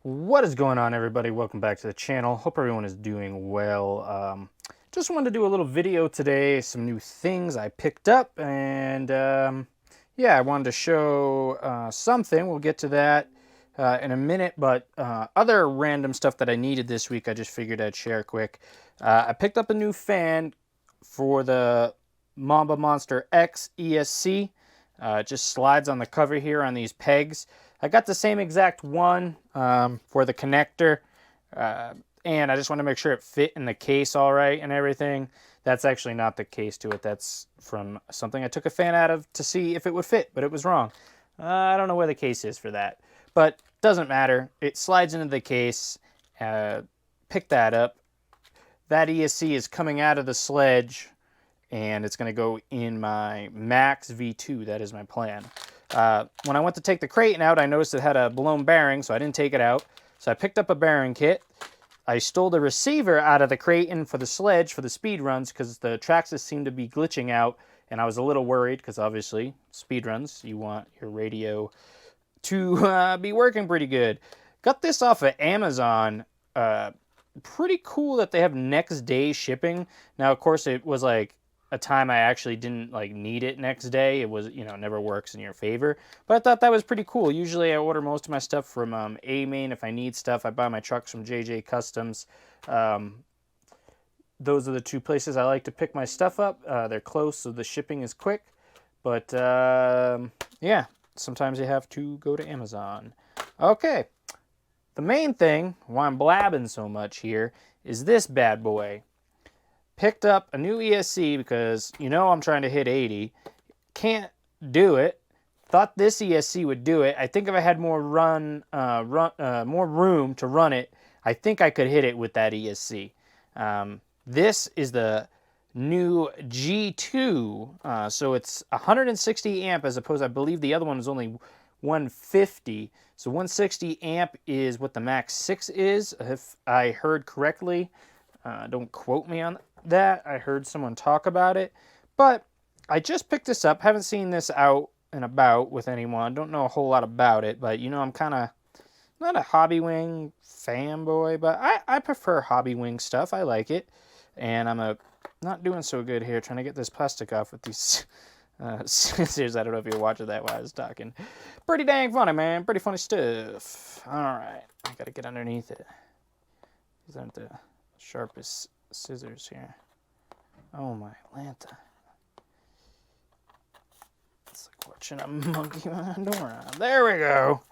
What is going on, everybody? Welcome back to the channel. Hope everyone is doing well. Just wanted to do a little video today, some new things I picked up, and yeah, I wanted to show something. We'll get to that in a minute, but other random stuff that I needed this week, I just figured I'd share quick. I picked up a new fan for the Mamba Monster X ESC. It just slides on the cover here on these pegs. I got the same exact one for the connector, and I just want to make sure it fit in the case all right and everything. That's actually not the case to it. That's from something I took a fan out of to see if it would fit, but it was wrong. I don't know where the case is for that, but doesn't matter. It slides into the case. Pick that up. That ESC is coming out of the Sledge, and it's going to go in my Max V2. That is my plan. When I went to take the Kraton out, I noticed it had a blown bearing, so I didn't take it out. So I picked up a bearing kit. I stole the receiver out of the Kraton for the Sledge for the speed runs because the Traxxas seemed to be glitching out, and I was a little worried because obviously speed runs, you want your radio to be working pretty good. Got this off of Amazon. Pretty cool that they have next day shipping. Now, of course, it was like a time I actually didn't like need it next day. It was, you know, never works in your favor. But I thought that was pretty cool. Usually I order most of my stuff from A-Main. If I need stuff, I buy my trucks from JJ Customs. Those are the two places I like to pick my stuff up. They're close, so the shipping is quick. But yeah, sometimes you have to go to Amazon. Okay, the main thing, why I'm blabbing so much here, is this bad boy. Picked up a new ESC because, you know, I'm trying to hit 80. Can't do it. Thought this ESC would do it. I think if I had more more room to run it, I think I could hit it with that ESC. This is the new G2, so it's 160 amp as opposed, I believe the other one was only 150. So 160 amp is what the Max 6 is, if I heard correctly. Don't quote me on that. I heard someone talk about it, but I just picked this up. Haven't seen this out and about with anyone. Don't know a whole lot about it, but you know, I'm kind of not a Hobbywing fanboy, but I prefer Hobbywing stuff. I like it, and I'm not doing so good here trying to get this plastic off with these scissors. I don't know if you're watching that while I was talking. Pretty dang funny, man. Pretty funny stuff. All right, I gotta get underneath it. These aren't the sharpest scissors here. Oh my Lanta. It's like watching a monkey wander around. There we go.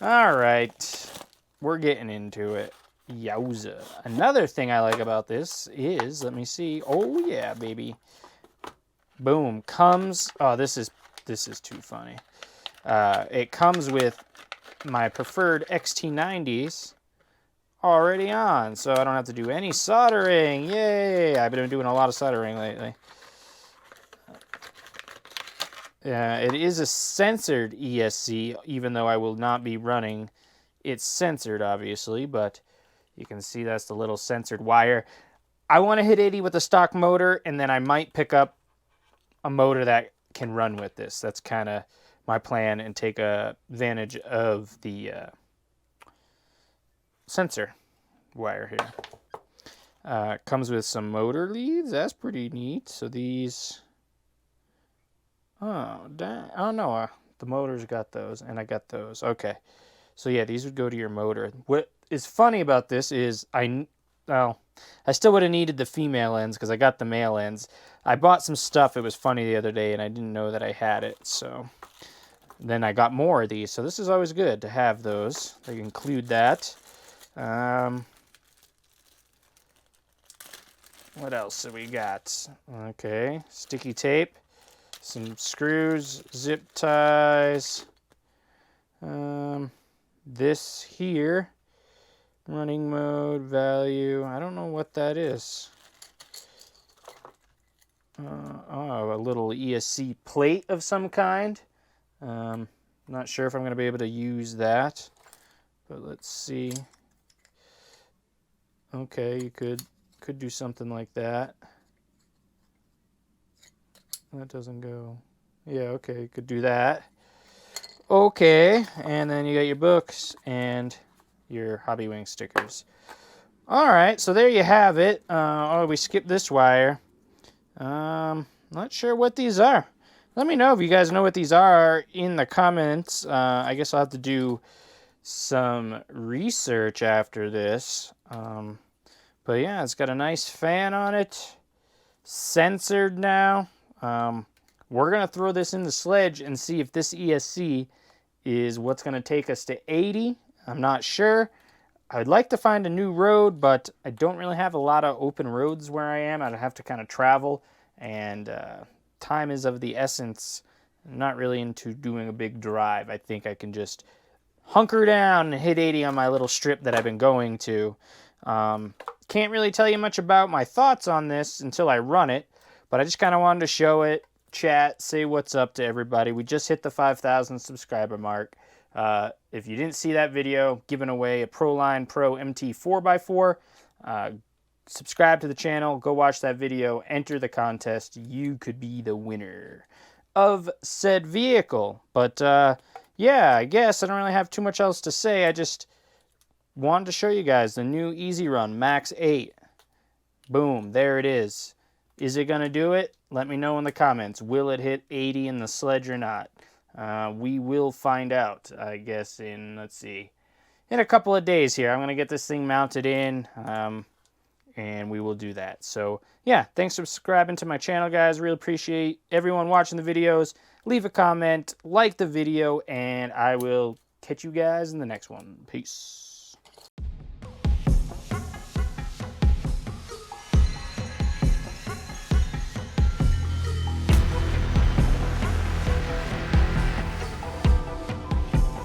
All right. We're getting into it. Yowza. Another thing I like about this is, let me see. Oh yeah, baby. Boom. Comes, oh, this is too funny. It comes with my preferred XT90s already on, so I don't have to do any soldering. Yay! I've been doing a lot of soldering lately. It is a censored ESC, even though I will not be running it censored, obviously, but you can see that's the little censored wire. I want to hit 80 with a stock motor, and then I might pick up a motor that can run with this. That's kind of my plan, and take advantage of the sensor wire here. Comes with some motor leads. That's pretty neat. So these, oh dang, oh no, the motor's got those, and I got those. Okay, so yeah, these would go to your motor. What is funny about this is I still would have needed the female ends because I got the male ends. I bought some stuff. It was funny the other day, and I didn't know that I had it, so then I got more of these. So this is always good to have those. They include that. What else have we got? Okay, sticky tape, some screws, zip ties. This here, running mode, value. I don't know what that is. Oh, a little ESC plate of some kind. Not sure if I'm going to be able to use that, but let's see. Okay, you could do something like that. That doesn't go. Yeah, okay, you could do that. Okay, and then you got your books, and your Hobbywing stickers. All right, so there you have it. Oh, we skipped this wire. Not sure what these are. Let me know if you guys know what these are in the comments. I guess I'll have to do some research after this. But yeah, it's got a nice fan on it. Censored now. We're going to throw this in the Sledge and see if this ESC is what's going to take us to 80. I'm not sure. I'd like to find a new road, but I don't really have a lot of open roads where I am. I'd have to kind of travel, and time is of the essence. I'm not really into doing a big drive. I think I can just hunker down and hit 80 on my little strip that I've been going to. Can't really tell you much about my thoughts on this until I run it, but I just kind of wanted to show it, chat, say what's up to everybody. We just hit the 5,000 subscriber mark. If you didn't see that video, giving away a Proline Pro MT 4x4, subscribe to the channel, go watch that video, enter the contest. You could be the winner of said vehicle. But yeah, I guess I don't really have too much else to say. I just wanted to show you guys the new Easy Run Max8. Boom, there it is. Is it going to do it? Let me know in the comments. Will it hit 80 in the Sledge or not? We will find out, I guess, in, let's see, in a couple of days here. I'm going to get this thing mounted in, and we will do that. So, yeah, thanks for subscribing to my channel, guys. Really appreciate everyone watching the videos. Leave a comment, like the video, and I will catch you guys in the next one. Peace.